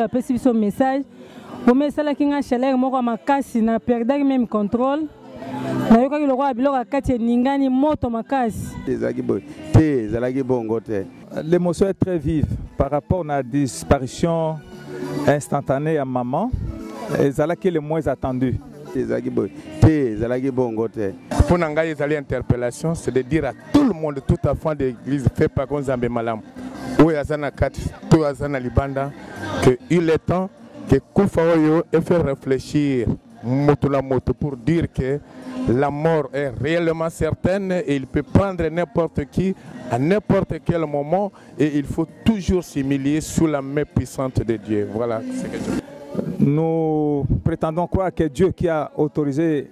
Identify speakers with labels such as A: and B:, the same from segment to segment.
A: apesi biso message bome esalaki nga chaleur moko makasi na perdaki même contrôle nayokaki lokola biloko akati eningani moto makasi.
B: L'émotion est très vive par rapport à la disparition instantanée à maman. Ezalaki le moins attendu.
C: Pour n'engager les interpellations, c'est de dire à tout le monde, tout à fait de l'église, fait pas qu'on s'en malam. Où yazana kat, tout yazana libanda, que il est temps que Koufaoyo ait fait réfléchir moto la moto pour dire que la mort est réellement certaine et il peut prendre n'importe qui à n'importe quel moment et il faut toujours s'humilier sous la main puissante de Dieu. Voilà ce que je...
B: Nous prétendons croire que Dieu qui a autorisé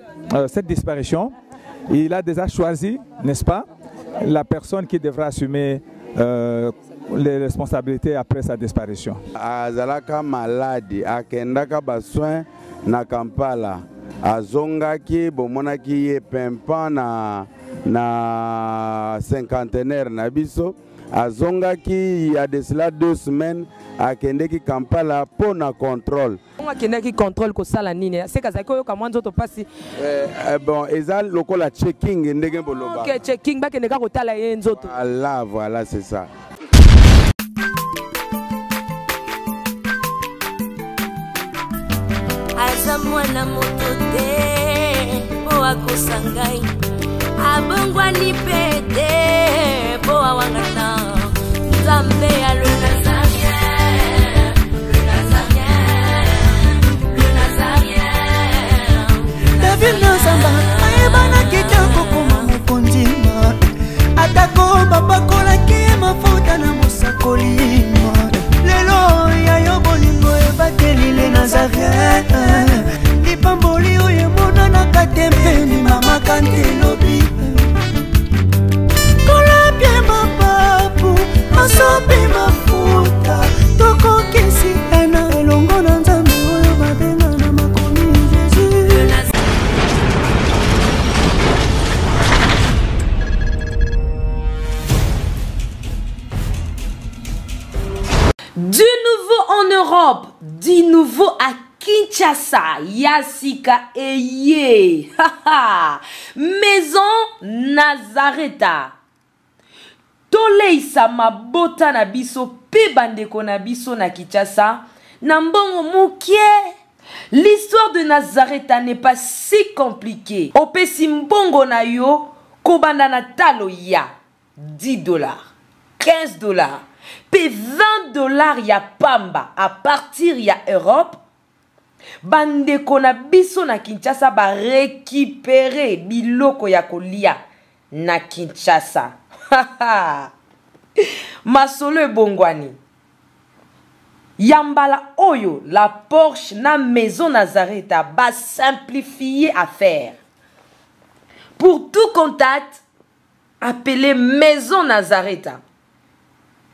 B: cette disparition, il a déjà choisi, n'est-ce pas, la personne qui devra assumer les responsabilités après sa disparition.
D: Azalaka malade, akendaka bassoin na Kampala, azongaki bomonaki ye pempa na cinquantenaire na biso, azongaki il y a de cela 2 semaines akendeki Kampala pour na contrôle.
E: On akendeki contrôle ko sala nini? C'est kazaki oyo kamwanzo to pasi.
D: Bon, ezal lokola checking ndenge boloba.
E: OK, checking ba kendeka ko tala ye nzoto.
D: Voilà, c'est ça.
F: Azamwana motote po akosangai abongwa ni pete po awangana Nzambe ya le Nazarien
G: David Nzamba ayebana kitoko kuma mukondima atako babakola ki mafuta na musakolima lelo ya yo bolingo ebateli le Nazarien lipamboli oyo mona na katempeni mama kantelobi kola bien mapapu masope mafuta toko kesi ena elongo na Nzambe oyo babenga na makomi Jésus.
H: Du nouveau en Europe, du nouveau à Kinshasa, Yasika Eye, Maison Nazareta. Toleisa mabota na biso pe bandeko na biso na Kinshasa, na mbongo mukie. L'histoire de Nazareta n'est pas si compliquée. Opesi mbongo na yo, kobanda na talo ya $10, $15, pe $20 ya pamba à partir ya Europe. Bandeko na biso na Kinshasa ba récupérer biloko ya kolia na Kinshasa. Masolo ebongwani. Yambala oyo la Porsche na Maison Nazareta ba simplifier affaire. Pour tout contact, appelez Maison Nazareta.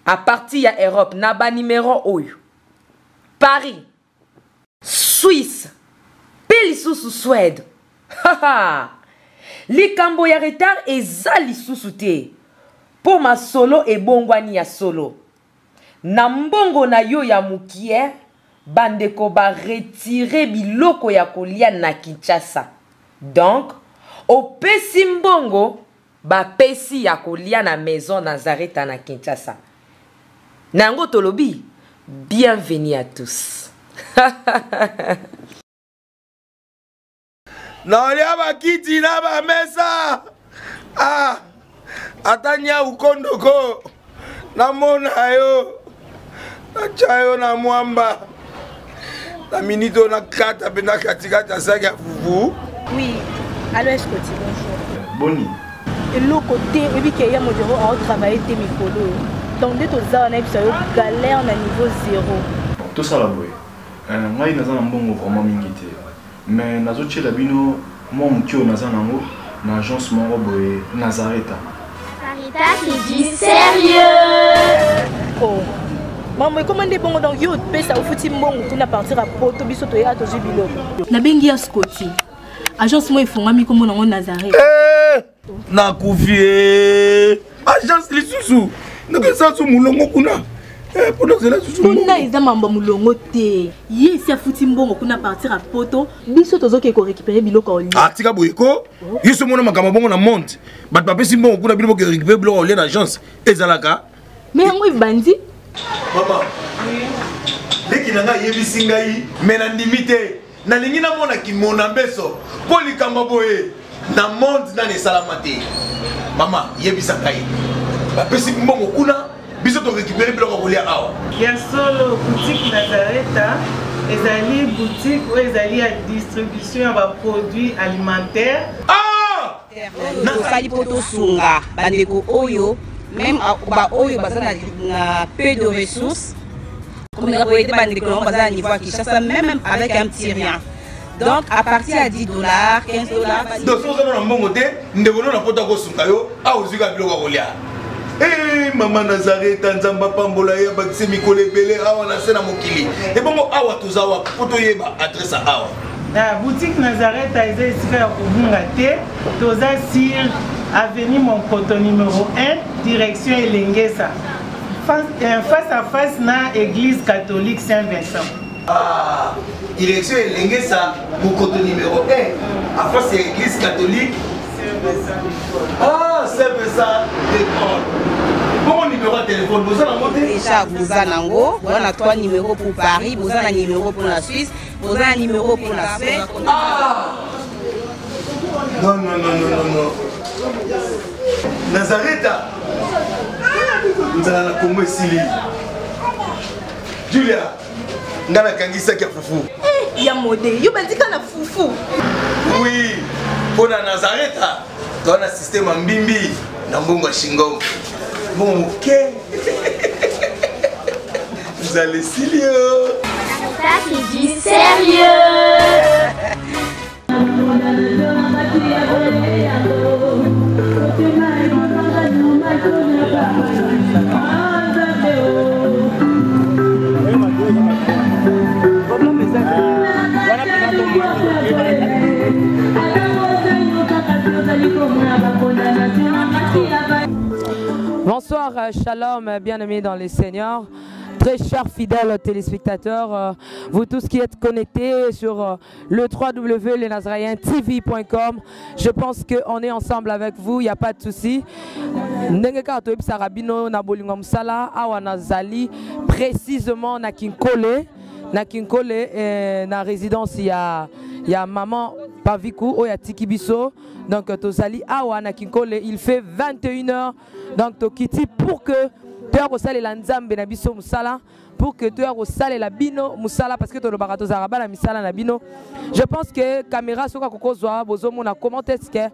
H: À partir ya Europe na ba numéro oyo. Paris, Suisse, Pelisusu Suède. Likambo ya retard eza lisusu te. Po ma solo e bongwani ya solo. Na mbongo na yo ya mukie, bandeko ba retirer biloko ya kolia na Kinshasa. Donc, opesi mbongo ba pesi ya kolia na Maison Nazareta na Kinshasa. Nango tolobi, bienvenue à tous.
D: Naolia bakiti na ba mesa. Atanya ukondoko. Namona yo. Nachayo na mwamba. La minito na kata bena katikata saga fufu.
I: Oui. Alors est-ce que tu bonjour.
D: Boni.
I: Et l'autre côté, et puis qu'il y a mon bureau à travailler tes micros. Donc dès que tu as une galère na niveau 0.
J: Tout ça là boy. Moi il naza na mbongo vraiment mingité. Mais nazo tchela bino moi mukio naza nango na agence moko boy Nazareta.
F: Sarita qui dit sérieux.
I: Oh. Maman comment des bons donc yo pesa au fouti mbongo tu na partir à poto biso to ya to jibilo.
K: Na bengi ya Scotty. Agence moi ifongami comme nango Nazareta.
D: Na kufie. Agence lisusu. Naka sasu mulongo kuna.
I: kuna eza mambo mulongo te ye esi afuti mbongo kuna partir à poto biso tozoke korécupérer biloko olia
L: tika boyeko yiso mona makambo bongo na monde bato bapesi mbongo kuna biloko korécupérer biloko olia na agence ezalaka
I: mais yango ebandi
L: mama leki na ngai yebisi ngai me na ndimi te nalingi namona kimona mbeso mpo likambo boye na monde nani esalama te mama yebisa ngai bapesi mbongo kuna biso torécupérer biloko kolia awa
M: ya solo boutique Nazareta ezali boutique oyo ezali ya distribution ya baproduits alimentaires
N: tosali mpo tosunga bandeko oyo même baoyo baza na peu de ressources comme on a bandeko nango baza na niveau ya Kinshasa même avec un petit rien. Donc à partir à $10, $15.
L: Donc si vous avez un bon côté, nous devons nous apporter au sunkayo, à aux yeux de l'olia. Eh maman Nazareta nzamba pambola ya bakise mikole belé awa na sena mokili. Et bon awa tuzawa poto yeba adresse awa.
M: La boutique Nazareta est ici à Kubungate, toza sur avenue Monkoto numéro 1, direction Elengesa. Face à face na église catholique Saint-Vincent.
L: Ah, direction Elengesa, Monkoto numéro 1, à face à l'église catholique Saint-Vincent. Ah, Saint-Vincent d'école. Bon numéro de téléphone, vous avez monté
N: déjà, vous avez on a 3 numéros pour Paris, vous avez un numéro pour la Suisse, vous avez un numéro pour la Suède.
L: Ah non, non, non, non, non, non. Nazareta nous allons la Congo Sili. Julia, nous allons kangisa kia fufu.
I: Eh, ya modé, yo bandika na fufu.
L: Oui, pour la Nazareta, dans un système en bimbi, dans Bongo Shingo. Bon, ok. Vous allez Silio.
F: Ça c'est du sérieux.
H: Bonsoir, shalom, bien-aimés dans les Seigneurs, très chers fidèles téléspectateurs, vous tous qui êtes connectés sur le www.lenazraïentv.com. Je pense qu'on est ensemble avec vous, il n'y a pas de souci. Précisément na Kinkole, na résidence, il y a maman Paviku, il y a Tikibiso. Donc, Tozali Awa na Kinkole, il fait 21h. Donc, Tokiti pour que tu aies reçu la Nzambe na biso musala, pour que tu aies reçu la bino musala, parce que tu as le barato zaraba la misala na bino. Je pense que caméra soka kokozwa bozomo na comment est-ce que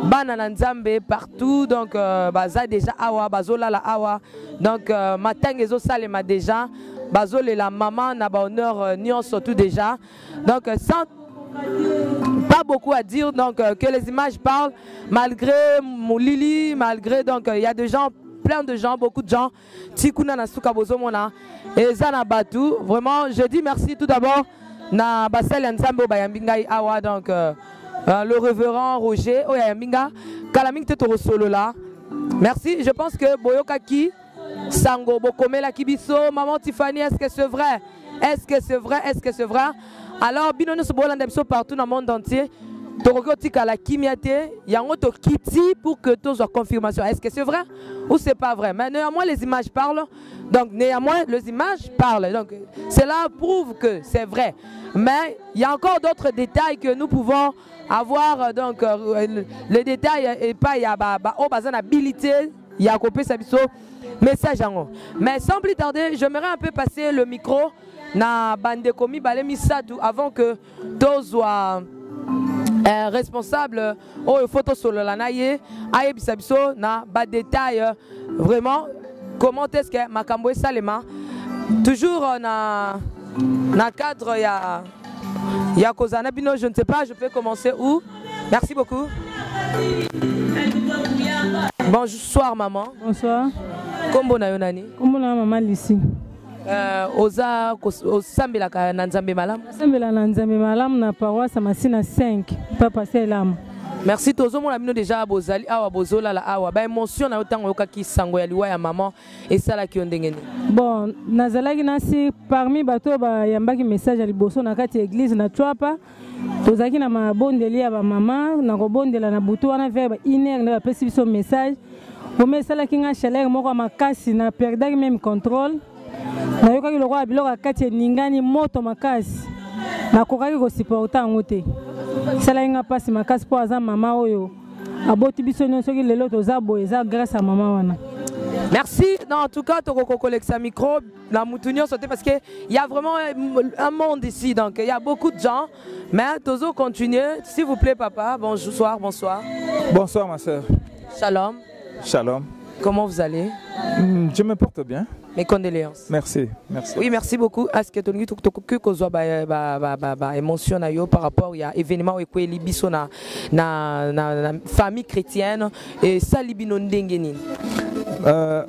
H: bana na Nzambe partout. Donc, baza déjà Awa, bazola la Awa. Donc, matin ezo salema déjà. Bazole la maman na ba honneur nion surtout déjà. Donc, sans pas beaucoup à dire, donc que les images parlent, malgré Moulili, malgré, donc il y a des gens, plein de gens, beaucoup de gens, Tikuna na suka bozomona, et Zana Batu, vraiment, je dis merci tout d'abord, na Basel Nzambo Bayambinga Awa, donc le révérend Roger, Oyambinga, Kalaming Tetoro Solo là, merci, je pense que Boyokaki, Sango, Bokomela Kibiso, Maman Tiffany, est-ce que c'est vrai? Est-ce que c'est vrai? Est-ce que c'est vrai? Alors, binono se bolanda biso partout dans le monde entier. Toroko tika la kimiate, yango to kiti pour que tout soit confirmation. Est-ce que c'est vrai ou c'est pas vrai? Mais néanmoins les images parlent. Donc néanmoins les images parlent. Donc cela prouve que c'est vrai. Mais il y a encore d'autres détails que nous pouvons avoir. Donc les détails et pas il y a au bazan habilité, il y a copié sa biso message en haut. Mais sans plus tarder, j'aimerais un peu passer le micro na bande komi balé misatu avant que tous soient responsables au photo solo la naie aye bisabiso na ba détail vraiment comment est-ce que makambo salema toujours na cadre ya kozana bino. Je ne sais pas, je peux commencer où? Merci beaucoup. Bonsoir maman.
A: Bonsoir.
H: Kombo na yonani?
A: Kombo na maman Lucie.
H: Oza osambelaka na Nzambe malamu?
A: Osambela na Nzambe malamu na paroisse Masina 5 Papa Selam.
E: Merci Tozo mon ami déjà bozali awa bozola la awa ba émotion na otango yokaki sango ya liwa ya maman et ça la ki ondengeni.
A: Bon, nazalaki nasi parmi bato ba yambaki message ya liboso na kati église na Chwapa. Tozaki na mabondeli ya ba mama na kobondela na butu wana vers ba iner na pesi biso message. Bomé sala kinga chaleur moko makasi na perdaki même contrôle. Na yokaki lokwa biloko kati ningani moto makasi. Na kokaki ko supporta ngote. Sala inga pasi makasi po aza mama oyo. Aboti biso nyonso ki lelo toza boye za grâce à maman wana.
E: Merci. Non, en tout cas, tu as collecté un micro, la moutounion sauté parce qu'il y a vraiment un monde ici, donc il y a beaucoup de gens. Mais Tozo, continuez. S'il vous plaît, papa. Bonsoir, bonsoir.
B: Bonsoir, ma soeur.
E: Shalom.
B: Shalom.
E: Comment vous allez?
B: Je me porte bien.
E: Mes condoléances.
B: Merci, merci.
E: Oui, merci beaucoup. Est-ce que tu as émotion par rapport à l'événement où il y a na famille chrétienne et ça libino ndengeni?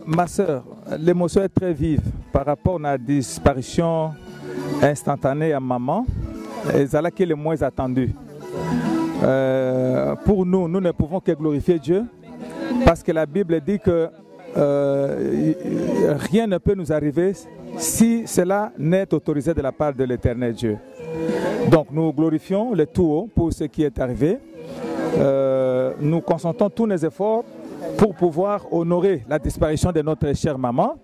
B: Ma soeur, l'émotion est très vive par rapport à la disparition instantanée à maman. Et c'est là qui est le moins attendu. Pour nous, nous ne pouvons que glorifier Dieu parce que la Bible dit que rien ne peut nous arriver si cela n'est autorisé de la part de l'Éternel Dieu. Donc nous glorifions le tout haut pour ce qui est arrivé. Nous concentrons tous nos efforts pour pouvoir honorer la disparition de notre chère maman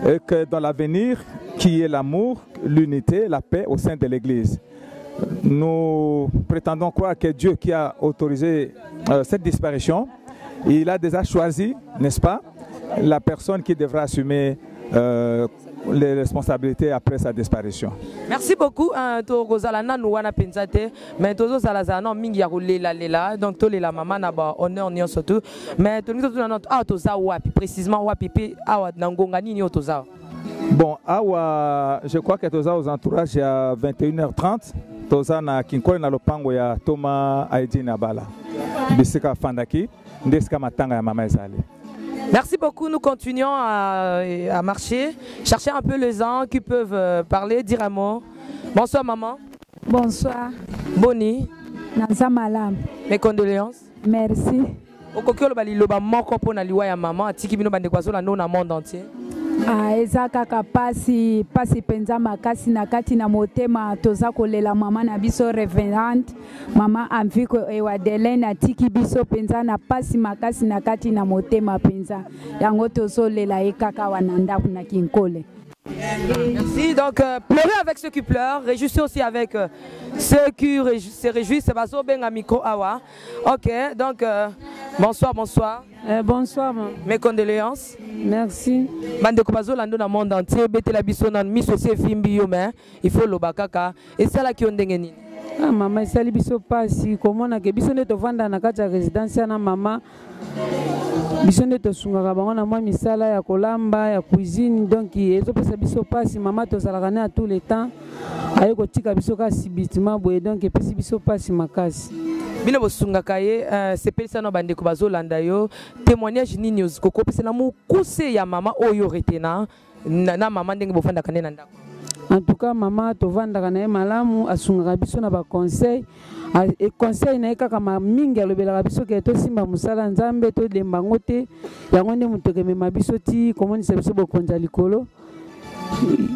B: et que dans l'avenir, qui est l'amour, l'unité, la paix au sein de l'Église. Nous prétendons croire que Dieu qui a autorisé cette disparition, il a déjà choisi, n'est-ce pas, la personne qui devra assumer les responsabilités après sa disparition.
E: Merci beaucoup. Mais donc tous les la maman n'a pas honneur ni surtout. Mais précisément
B: bon, je crois que Toza aux entourages à 21h30. Toza na kinkole na lopango ya Thomas Aidi Nabala. Bisika Fandaki, ndeska matanga ya mama ezali.
E: Merci beaucoup, nous continuons à marcher, chercher un peu les gens qui peuvent parler, dire un mot. Bonsoir maman.
O: Bonsoir.
E: Boni.
O: Nanza malam.
E: Mes condoléances.
O: Merci.
E: Okokyo lo bali loba moko pona liwa ya maman atiki bino bande kwazo la no na monde entier.
O: Eza kaka pasi penza makasi na kati na motema toza kolela mama na biso reverend mama Amviko Ewadele na tiki biso penza na pasi makasi na kati na motema penza yango tozo lela ekaka wananda kuna kinkole.
E: Merci. Donc pleurez avec ceux qui pleurent, réjouissez aussi avec ceux qui se réjouissent. C'est pas benga micro awa. Ok, donc bonsoir, bonsoir.
A: Bonsoir, maman.
E: Mes condoléances.
A: Merci.
E: Bande kobazo lando na monde entier, bete la biso na miso se fimbi yo mais il faut lo bakaka et ça là qui ondengeni.
A: Ah maman, sali biso pasi komona ke biso ne to vanda na kati ya résidence na mama. Biso ne to sungaka bango na mwa misala ya kolamba ya cuisine donc ezo pesa biso pasi mama to zalaka na tout le temps ayo kotika biso ka sibitima boye donc epesi biso pasi makasi.
E: Bino bosungaka ye sepelisa no bande ko bazolanda yo témoignage nini oziko pesa na mukuse ya mama oyo retena na mama ndenge bofanda kanena ndako.
A: En tout cas mama to vanda kana malamu asungaka biso na ba conseil et conseil na kaka mingi alobela biso ke to simba musala nzambe to lembango te yango nde mutoke mema biso ti komonisa biso bokonza likolo.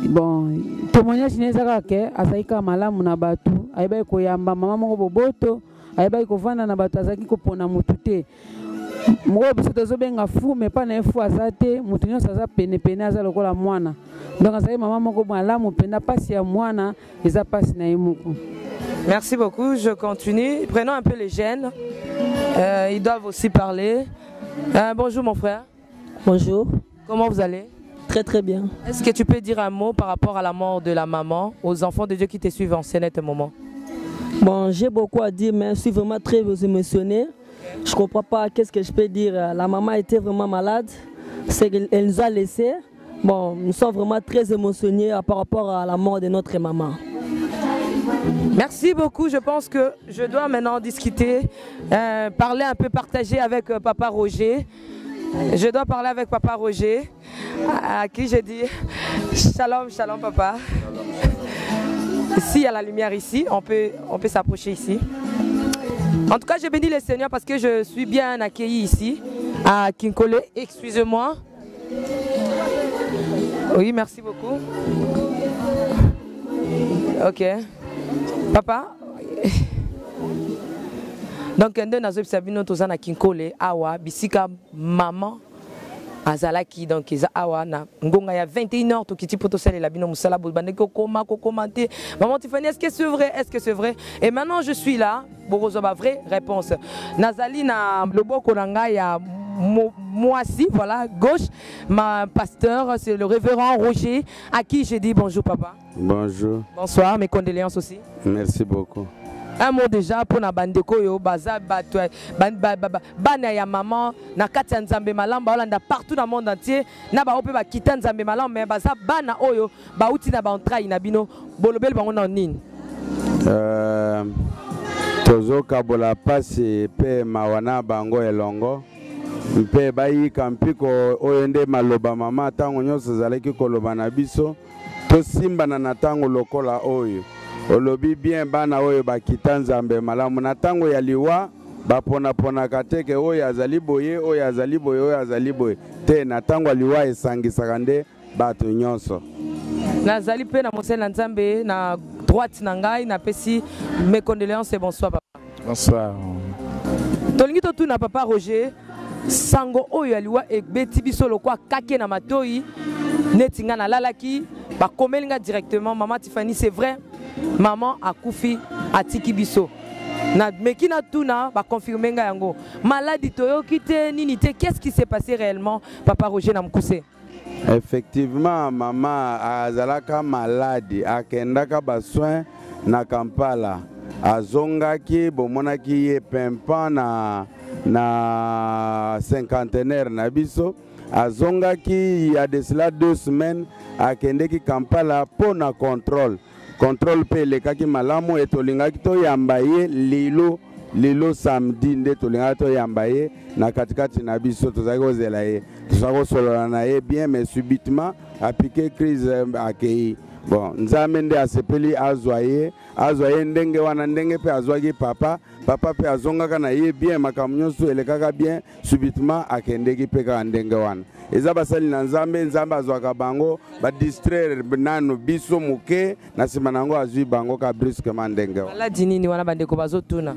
A: Bon témoignage neza kaka ke azaika malamu na batu ayeba ko yamba mama moko boboto ayeba ko vanda na batu azaki ko pona mutu te. Moko biso tozobenga fu mais pas na fu azate mutu nyonso aza pene aza lokola mwana. Donc azaki mama moko malamu penda pasi ya mwana eza pasi na yemuko.
E: Merci beaucoup, je continue. Prenons un peu les jeunes. Ils doivent aussi parler. Bonjour mon frère.
P: Bonjour.
E: Comment vous allez?
P: Très très bien.
E: Est-ce que tu peux dire un mot par rapport à la mort de la maman, aux enfants de Dieu qui te suivent en scène à ce moment?
P: Bon, j'ai beaucoup à dire, mais je suis vraiment très émotionné. Je ne comprends pas qu'est-ce que je peux dire. La maman était vraiment malade. Elle nous a laissés. Bon, nous sommes vraiment très émotionnés par rapport à la mort de notre maman.
E: Merci beaucoup. Je pense que je dois maintenant discuter, parler un peu, partager avec Papa Roger. Je dois parler avec Papa Roger, à qui je dis shalom, shalom papa. Ici, il y a la lumière ici, on peut s'approcher ici. En tout cas, je bénis le Seigneur parce que je suis bien accueilli ici à Kinkole. Excusez-moi. Oui, merci beaucoup. Ok. Papa. Donc, nous avons Kinkole, Awa, Bisika, maman. Azalaki donc eza awa na ngonga ya 21h to kiti poto sala la bino musala bolbande ko commenter. Maman Tiffany, est-ce que c'est vrai? Est-ce que c'est vrai? Et maintenant je suis là pour ma vraie réponse. Nazali na loboko nanga ya Moisi, voilà, gauche, ma pasteur, c'est le révérend Roger, à qui j'ai dit bonjour papa.
D: Bonjour.
E: Bonsoir, mes condoléances aussi.
D: Merci beaucoup.
E: Un mot déjà pour na bandeko yo baza bana ya maman na kati ya nzambe malamba olanda partout dans le monde entier na ba ope ba kita nzambe malamba mais baza bana oyo ba uti na ba entrai na bino bolobel bango na nini
D: tozo kabola pasi pe mawana bango elongo mpe bayika mpiko oyo nde maloba mama tango nyonso ezalaki koloba na biso tosimbana na tango lokola oyo olobi bien bana oyo bakita nzambe malamu na tango ya liwa baponaponaka teke oyo azali boye oyo azali boye oyo azali boye te na tango ya liwa esangisaka nde bato nyonso.
E: Nazali pe na mosel na nzambe na droite na ngai na pesi mes condoléances et bonsoir papa.
C: Bonsoir.
E: Tolingi to na papa Roger sango oyo ya liwa ebeti biso lokwa kake na matoi netinga na lalaki bakomelinga directement maman Tiffany, c'est vrai. Maman a koufi a tiki biso. Na mekina tuna ba confirmer nga yango. Maladie toyo kite nini te, qu'est-ce qui s'est passé réellement papa Roger na mkuse?
D: Effectivement maman azalaka malade akendaka ba soin na Kampala. Azongaki bomonaki ye pempa na cinquantenaire na biso. Azongaki il y a de cela 2 semaines akendeki Kampala pour na contrôle. Contrôle pe lekaki malamu etolingaki to yambaye lilo samedi nde tolingaki to yambaye na katikati na biso tozaki kozela ye tozaki kosolola na ye bien mais subitement apike crise akei bon nzambe nde asepeli azwa ye ndenge wana ndenge pe azwaki papa pe azongaka na ye bien makambo nyonso elekaka bien subitement akendeki pe kaka ndenge wana eza basali na nzambe azwaka bango ba distraire nano biso moke na nsima nango azwi bango ka brusquement ndenge wana.
E: Maladi nini wana bandeko bazotuna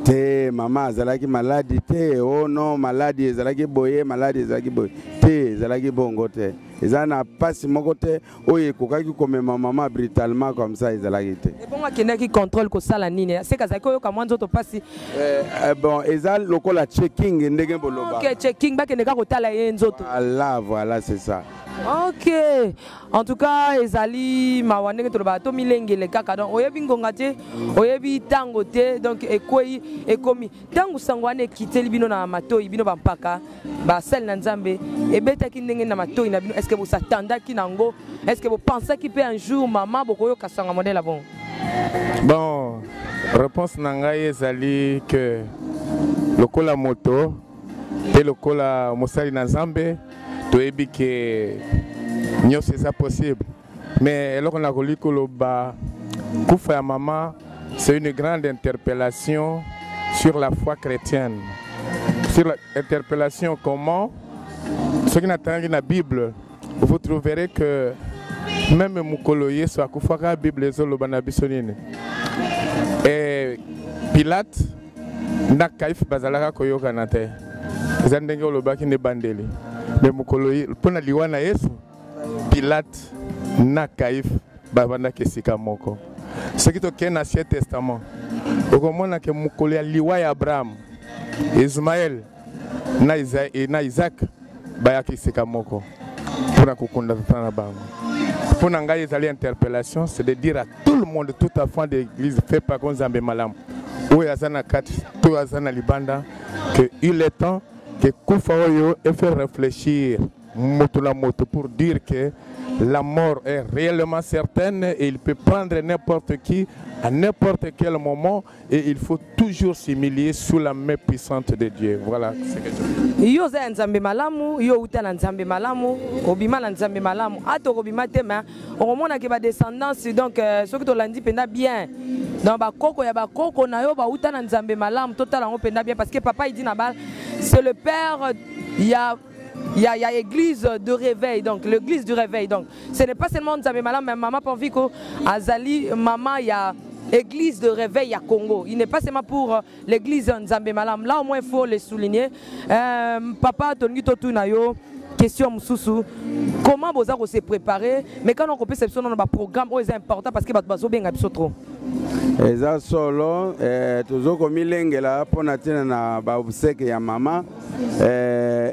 D: te mama azalaki maladi te oh non maladi ezalaki boye maladi ezalaki boye te ezalaki bongo te eza na pasi moko te oyo ekokaki komema mama brutalement comme ça ezalaki te.
E: Ebongo akendaki contrôle kosala nini sekazaki oyoka mwa nzoto pasi
D: bon eza lokola checking ndenge boloba.
E: Ok, checking bakendeka kotala ye nzoto.
D: Voilà c'est ça.
E: Ok, en tout cas ezali mawane to ba to milengele kaka donc oyebi ngonga te oyebi tango te donc ekomi tango sangwane kiteli bino na matoi bino bampaka ba sel na nzambe ebetaki ndenge na matoi na bino. Est-ce que vous s'attendaki nango? Est-ce que vous pensez qu'il peut un jour maman bokoyo kasanga modèle bon?
C: Bon, réponse nangai ezali que lokola moto et lokola mosali na nzambe toyebi ke nyonso eza possible mais eloko na koli koloba kufa ya mama c'est une grande interpellation sur la foi chrétienne. Sur l'interpellation comment ce qui n'attendent la Bible vous trouverez que même mukolo yesu akufaka la Bible ezoloba na biso nini et Pilate na kaif bazalaka koyokana te eza ndenge olobaki ne bandeli mais mukolo pona liwana yesu Pilate na kaif babanda kesika moko ce qui toke na Ancien Testament okomona ke mukolo ya liwa ya Abraham Ismaël na Isaac bayaki sika moko pour kokunda tana bango. Pour ngai ezali interpellation, c'est de dire à tout le monde, tout enfant de l'église fait pas comme Nzambe malam ou yazana kati to yazana libanda que il est temps que kufa oyo et faire réfléchir moto la moto pour dire que la mort est réellement certaine et il peut prendre n'importe qui à n'importe quel moment et il faut toujours s'humilier sous la main puissante de Dieu. Voilà ce que je veux.
E: Yo za nzambe malamu, yo utala nzambe malamu, obima na nzambe malamu. Ato obima tema, on mona ke ba descendance donc ce que to landi penda bien. Dans ba koko ya ba koko na yo ba utala nzambe malamu, total on penda bien parce que papa il dit na bal, c'est le père il y a église de réveil, donc l'église du réveil. Donc ce n'est pas seulement Nzambe Malam, mais maman Panviko, Azali, maman, il y a église de réveil à Congo. Il n'est pas seulement pour l'église Nzambe Malam. Là au moins il faut le souligner. Papa Tongi Totunayo, question Moussoussou. Comment vous avez se préparé? Mais quand on peut se dans un programme, c'est important parce que vous avez bien trop.
D: Eza solo tozoko milengela pona tina na ba obsèque ya mama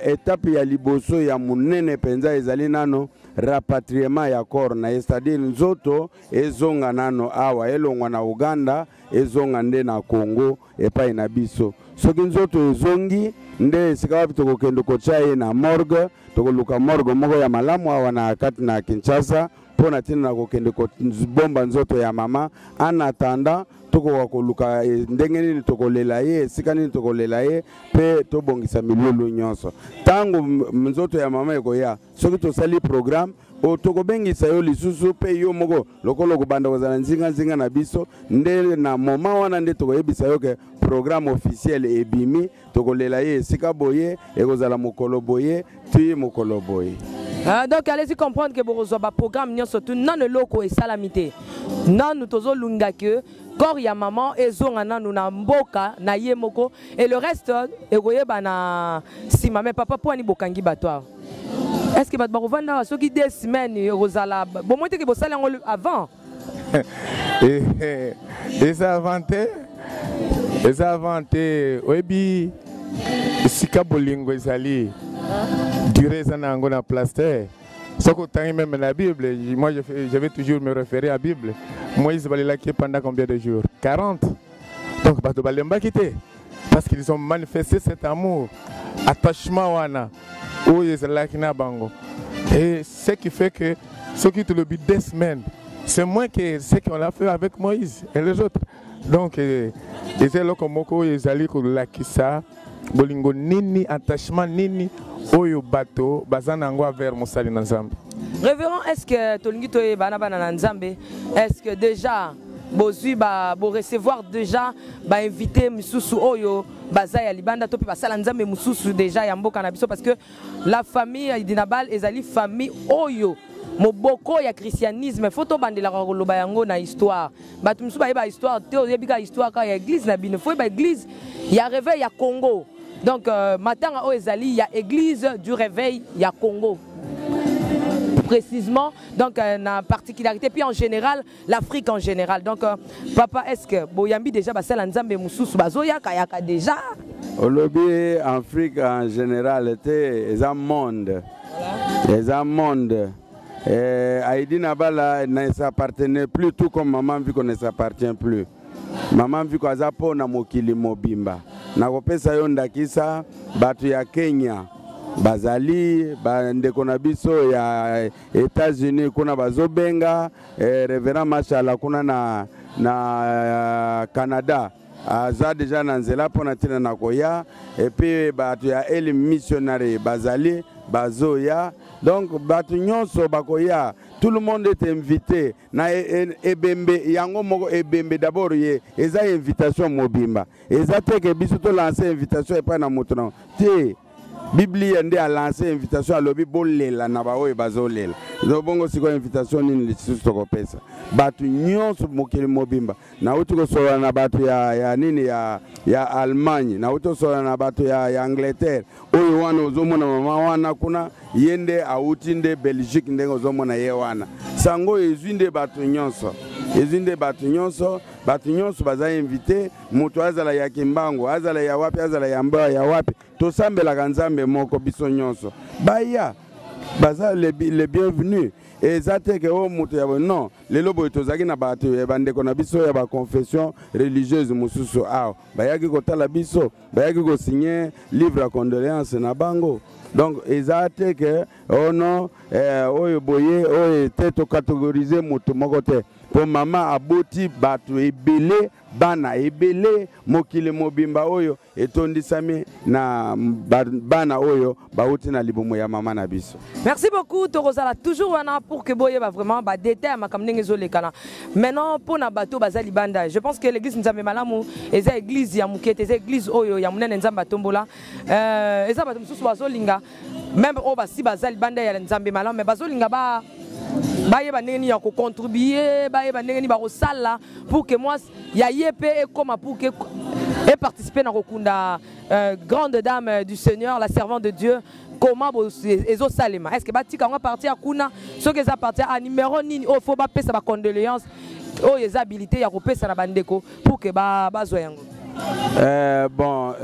D: étape ya liboso ya munene penza ezali nano rapatriement ya corps na c'est-à-dire nzoto ezonga nano awa elongwa na Uganda ezonga nde na Congo epai na biso soki nzoto ezongi nde sika wapi tokokende kochaye na morgue tokoluka morgue moko ya malamu awa na kati na Kinshasa pona tina na kokende bomba nzoto ya mama en attendant toko koluka ndenge nini tokolela ye sika nini tokolela ye pe tobongisa milulu nyonso tango nzoto ya mama ekoya soki tosali programme o tokobengisa yo lisusu pe yo moko lokolo kubanda kozala nzinga na biso nde na moma wana nde tokoyebisa yo ke programme officiel ebimi tokolela ye sika boye ekozala mokolo boye tuy mokolo boye.
E: Donc allez-y comprendre que vous avez un programme surtout non le loco et salamité. Non nous tozo lunga que corps ya maman et zonga nous na mboka na yemoko et le reste egoye bana si maman papa pour ni bokangi batwa. Est-ce que bat barovanda so qui des semaines rozala bon moi que bosala avant.
C: Et ça avanté. Et ça avanté obi sika bolingo ezali. Durée ça n'a pas plaster. Ce qu'on a même la Bible, moi je vais toujours me référer à la Bible. Moïse va là qui pendant combien de jours? 40. Donc bato balemba quitter parce qu'ils ont manifesté cet amour, attachement wana. Oh yes là qui n'a bango. Et ce qui fait que ce qui te le but des semaines, c'est moins que ce qu'on a fait avec Moïse et les autres. Donc c'est là comme moko ezali ko la kisa bolingo nini attachement nini oyo bato bazana ngwa vers mosali na Nzambe.
E: Révérend, est-ce que tolingi toye bana na Nzambe, est-ce que déjà bozui ba bo recevoir déjà ba inviter mususu oyo baza ya libanda to pe basala Nzambe mususu déjà ya mboka na biso parce que la famille Dinabal ezali famille oyo moboko ya christianisme faut to bandela koloba yango na histoire batu mususu ba histoire te oyebika histoire ka ya église na bino faut ba église ya réveil ya Congo. Donc, Matanga Oezali, il y a l'église du réveil, il y a Congo. Précisément, donc, une particularité. Puis en général, l'Afrique en général. Donc, papa, est-ce que Boyambi déjà, Basel Nzambe Moussous, Bazoya, Kayaka déjà?
D: Au lobby, Afrique en général, c'est un monde. C'est un monde. Haïdi Nabala ne s'appartenait plus, tout comme maman vu qu'on ne s'appartient plus. Maman vu qu'on a pas na mokili mobimba. Nakopesa yo ndakisa batu ya Kenya bazali bandeko na biso ya États-Unis kuna bazobenga Reverend Machala kuna na Canada aza déjà na nzela pona tina na koya et puis batu ya Elim missionnaire bazali bazoya donc batu nyonso bakoya tout le monde est invité na ebembe yango moko ebembe d'abord ye eza invitation mobimba eza te ke biso to lancer invitation et pas na moto na te Biblia nde a lancé invitation à lobi bolela na baoye bazolela zo bongo siko invitation nini lisusu tokopesa batu nyonso mokili mobimba na uti kosola na batu ya nini ya Allemagne na uti kosola na batu ya Angleterre oyo wana ozomona mama wana kuna yende auti nde Belgique nde ozomona ye wana sango ezwinde batu nyonso ezinde batu nyonso baza invité mutu azala ya Kimbangu azala ya wapi azala ya Mba ya wapi tosambela Nzambe moko biso nyonso baya baza les bienvenus et ça te que o mutu ya non lelo boye tozaki na bato ya bandeko na biso ya confession religieuse mosusu awa bayaki kotala biso bayaki kosigner livre à condoléance na bango. Donc eza te ke ono oyo boye oyo te to catégoriser moto moko te po mama aboti bato ebele bana ebele mokile mobimba oyo etondisami na bana oyo bauti na libumu ya mama na biso.
E: Merci beaucoup Torozala toujours wana pour que boye ba vraiment ba détail makamne ngezolekana. Maintenant pour na bato bazali banda, je pense que l'église Nzambe Malamu eza église ya mukete, eza église oyo ya munene Nzamba Tombola. Eza bato mususu bazolinga même o basi bazali banda ya Nzambe Malamu mais bazolinga ba baye baneni ya ko contribuer baye baneni ba kosala pour que moi ya yepe et comme pour que et participer na kokunda grande dame du Seigneur, la servante de Dieu. Comment ezo salema est-ce que batika on va partir à kuna ce que ça partir à numéro nini o faut ba pesa ba condoléances o les habilités ya ko pesa na bandeko pour que ba zoyango.
D: Bon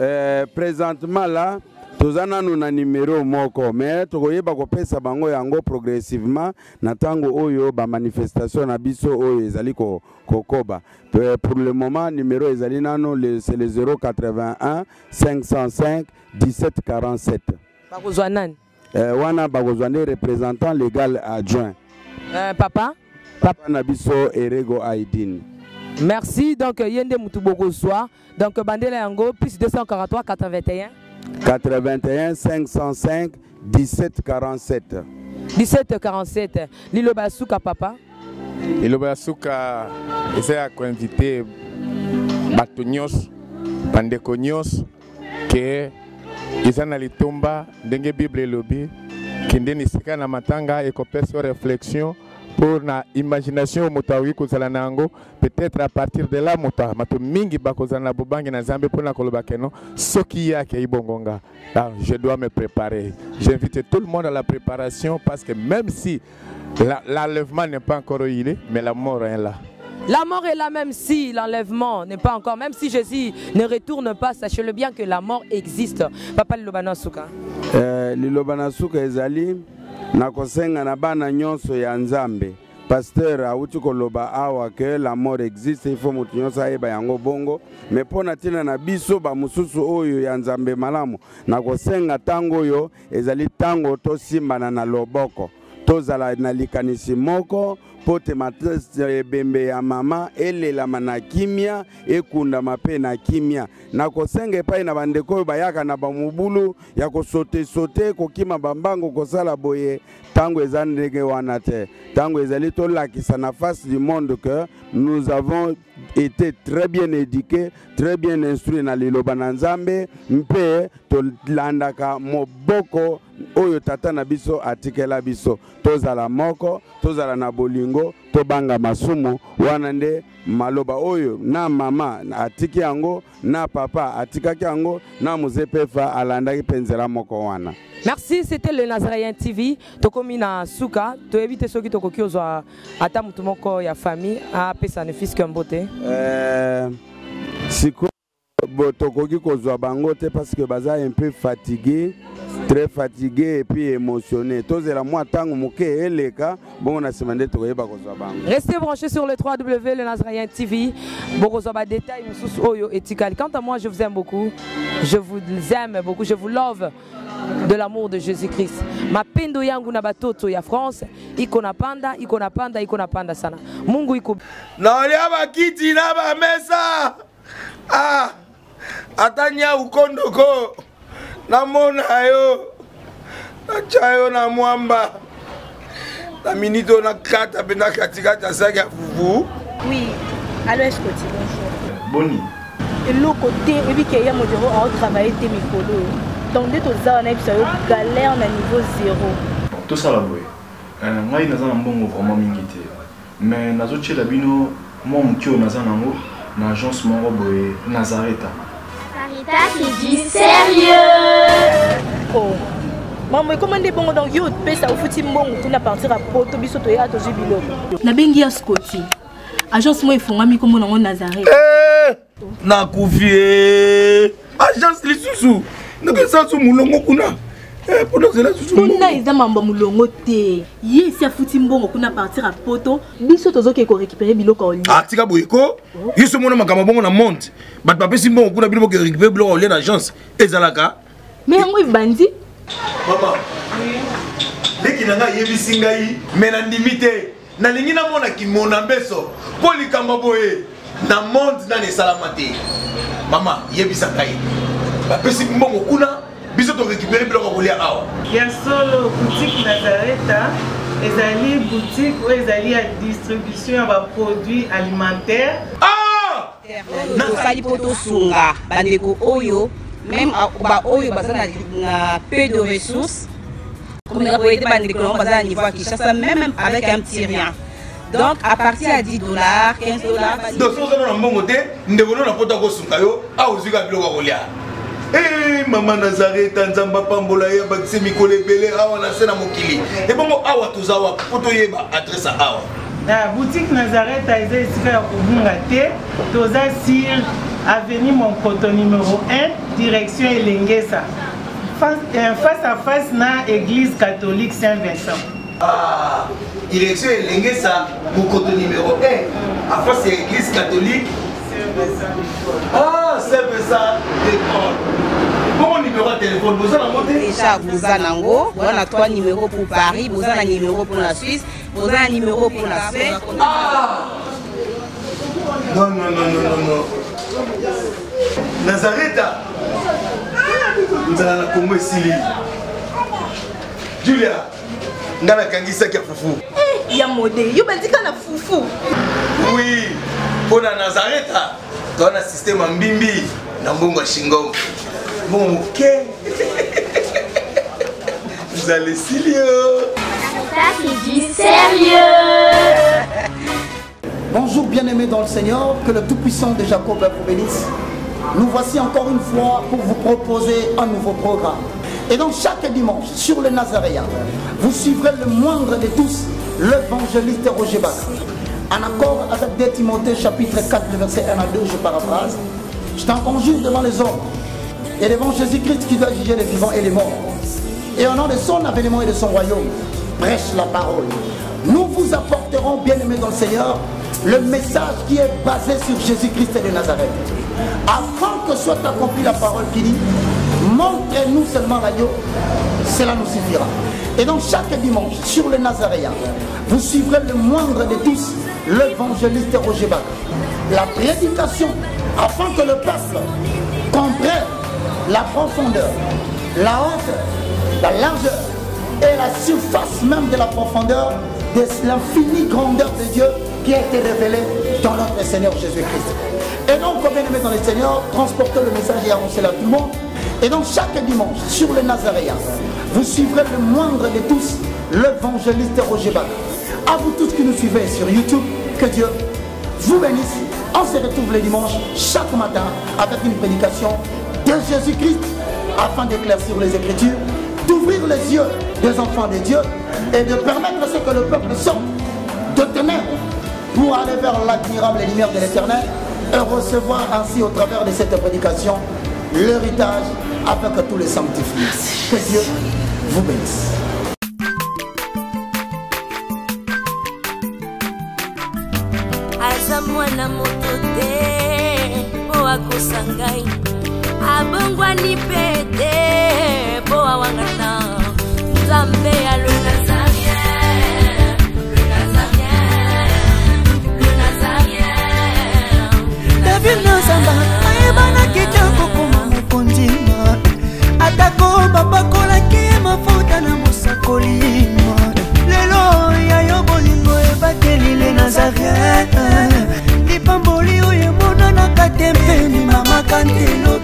D: présentement là tozana nous na numéro moko mais tokoyeba ko pesa bango yango progressivement na tango oyo ba manifestation na biso oyo ezali ko kokoba. Pour le moment numéro ezali nano c'est le 081 505 1747.
E: Bagozwanan.
D: Wana bagozwane représentant légal adjoint.
E: Papa
D: Nabiso Erego Aidin.
E: Merci. Donc Yende Moutubogozwa. Donc Bandela Yango plus 243 81
D: 81 505 1747.
E: 1747. Lilo Basuka papa.
C: Lilo Basuka essaie à inviter Batonyos, Pandekonyos que Izana litomba ndenge Bible lobi kindeni sika na matanga et kopesa réflexion pour na imagination motawi kozala nango peut-être à partir de là mota mato mingi bakozala na bobangi na Nzambe pona koloba keno soki yake ibongonga. Je dois me préparer. J'invite tout le monde à la préparation parce que même si l'enlèvement n'est pas encore eu, mais la mort est là.
E: La mort est là même si l'enlèvement n'est pas encore, même si Jésus ne retourne pas, sachez-le bien que la mort existe. Papa Lilobana Suka.
D: Lilobana Suka ezali na kosenga na bana nyonso ya Nzambe. Pasteur auti koloba awa que la mort existe, il faut mutu nyonso ayeba yango bongo, mais pona tina na biso ba mususu oyo ya Nzambe Malamu na kosenga tango yo ezali tango to simbana na loboko. Tozala na likanisi moko pote matese bembe ya mama elela na kimia ekunda mape na kimia na kosenga epai na bandeko bayaka na bamubulu ya kosote kokima bambango kosala boye tango ezandege wana te tango ezali tolakisa na face du monde que nous avons été très bien éduqués, très bien instruits na liloba na Nzambe mpe tolandaka moboko oyo tata na biso atikela biso tozala moko tozala na bolingo tobanga masumu wana nde maloba oyo na mama atiki yango na papa atikaki yango na muzepefa alandaki penzela moko wana.
E: Merci, c'était le Nazaréen TV. Tokomi na Suka, to éviter ceux qui te kokiozo ata mutu moko ya famille a pesa ne fils qu'un
D: siko tokoki kozwa bango te parce que baza un peu fatigué, très fatigué et puis émotionné. Tozela moi tango moke eleka bon na semande tokoyeba kozwa bango.
E: Restez branchés sur le 3W le Nazaréen TV. Bokozo ba détail mususu oyo etikali. Quant à moi, je vous aime beaucoup. Je vous aime beaucoup, je vous love. De l'amour de Jésus-Christ. Mapendo yangu na batoto ya France iko na panda sana. Mungu iko
L: na wale bakiti na ba mesa. Atanya ukondoko na mona yo. Na chayo na mwamba. Na minito na kata bena katikata saka fufu.
I: Oui. Allô, est-ce que tu bonjour.
J: Boni.
I: Et l'autre côté, et puis qu'il y a mon bureau à travailler tes micros. Donc dès que tu as un galère à niveau 0.
J: Tout ça là boy. Ngai naza na mbongo vraiment mingité. Mais nazo tchela bino moi mutio naza nango na agence moko boy Nazareta.
F: Nazareta c'est du sérieux.
I: Oh. Maman comment des bongo donc yo pesa au futi mbongo tu na partir à poto biso to ya to jubilo.
K: Na bengi ya Scotty. Agence moi ifungami comme na Nazareta.
L: Na kufie. Agence lisusu. Nous sommes sur Moulongo Kuna. Pendant que là,
K: kuna eza mambo mulongo te. Ye si afuti mbongo kuna partir à poto, biso tozoke ko récupérer biloko oli.
L: Ah, tika boyeko. Yeso mona makama bongo na monte. Bat papa si mbongo kuna biloko récupérer biloko oli na agence. Ezalaka.
K: Mais yango ibandi.
L: Maman. Leki nanga yebisi ngai, mais na ndimite. Na lingi na mona ki mona beso. Poli kamba boye. Na monde na ne salamate. Maman, yebisa ngai. Ba pesi mbongo kuna biso to récupérer biloko oli awa.
M: Ya solo boutique Nazareta, ezali boutique où ezali à distribution de produits alimentaires.
L: Ah!
N: Tosali poto sunga bandeko oyo même ba oyo bazana na peu de ressources. Comme nous avons été bandeko on bazana niveau à Kinshasa même avec un petit rien. Donc à partir à $10, $15.
L: Donc si vous avez un bon côté, nous devons na poto ko sunga yo, a uzika biloko oli. Eh maman Nazareta nzamba pambola ya bakise mikole belé awa na sena mokili. Et bongo awa tozawa poto yeba adresse awa.
M: La boutique Nazareta est ici à Kubungate, toza sur avenue Monkoto numéro 1, direction Elengesa. Face à face na église catholique Saint-Vincent.
L: Ah, direction Elengesa, Monkoto numéro 1, à face à l'église catholique Ah, Saint-Vincent d'école. Bon numéro de téléphone, vous allez monter
N: déjà, vous avez on a 3 numéros pour Paris, vous avez un numéro pour la Suisse, vous avez un numéro pour la Suède.
L: Ah! Non. Nazareta. Nous allons la Congo Sili. Julia, nous allons kangisa kia fufu.
K: Il y a modé, il y a fufu.
L: Oui, pour la Nazareta, dans un système en bimbi, dans Bongo Shingo. Bon, ok. Vous allez Silio.
F: Ça, c'est du sérieux.
Q: Bonjour bien-aimés dans le Seigneur, que le Tout-Puissant de Jacob vous bénisse. Nous voici encore une fois pour vous proposer un nouveau programme. Et donc chaque dimanche, sur le Nazaréen, vous suivrez le moindre de tous, l'évangéliste Roger Bach. En accord avec 2 Timothée chapitre 4, verset 1 à 2, je paraphrase. Je t'en conjure devant les hommes et devant Jésus-Christ qui doit juger les vivants et les morts. Et au nom de son avènement et de son royaume, prêche la parole. Nous vous apporterons, bien-aimés dans le Seigneur, le message qui est basé sur Jésus-Christ de Nazareth. Afin que soit accomplie la parole qui dit, montrez-nous seulement l'agneau, cela nous suffira. Et donc chaque dimanche, sur le Nazaréen, vous suivrez le moindre de tous, l'évangéliste Roger Bach. La prédication, afin que le peuple comprenne la profondeur, la hauteur, la largeur et la surface même de la profondeur de l'infinie grandeur de Dieu qui a été révélée dans notre Seigneur Jésus-Christ. Et donc, comme bien aimé dans le Seigneur, transportez le message et annoncez-le à tout le monde. Et donc, chaque dimanche, sur le Nazaréen, vous suivrez le moindre de tous, l'évangéliste Roger Bach. À vous tous qui nous suivez sur YouTube, que Dieu vous bénisse. On se retrouve le dimanche, chaque matin, avec une prédication de Jésus-Christ, afin d'éclaircir les Écritures, d'ouvrir les yeux des enfants de Dieu et de permettre à ce que le peuple sorte de ténèbres pour aller vers l'admirable lumière de l'Éternel et recevoir ainsi au travers de cette prédication l'héritage afin que tous les sanctifient. Que Dieu vous bénisse.
R: Azamwana motote po akosangai abongwani pete po awangata Nzambe ya le Nazarien, le Nazarien, le Nazarien.
G: David Nzamba ayebana kitoko koma mokondima atako babakolaki mafuta na mosakolima lelo yayo bolingo ebateli le Nazarien lipamboli oyo emonanaka te mpeni mama kantelo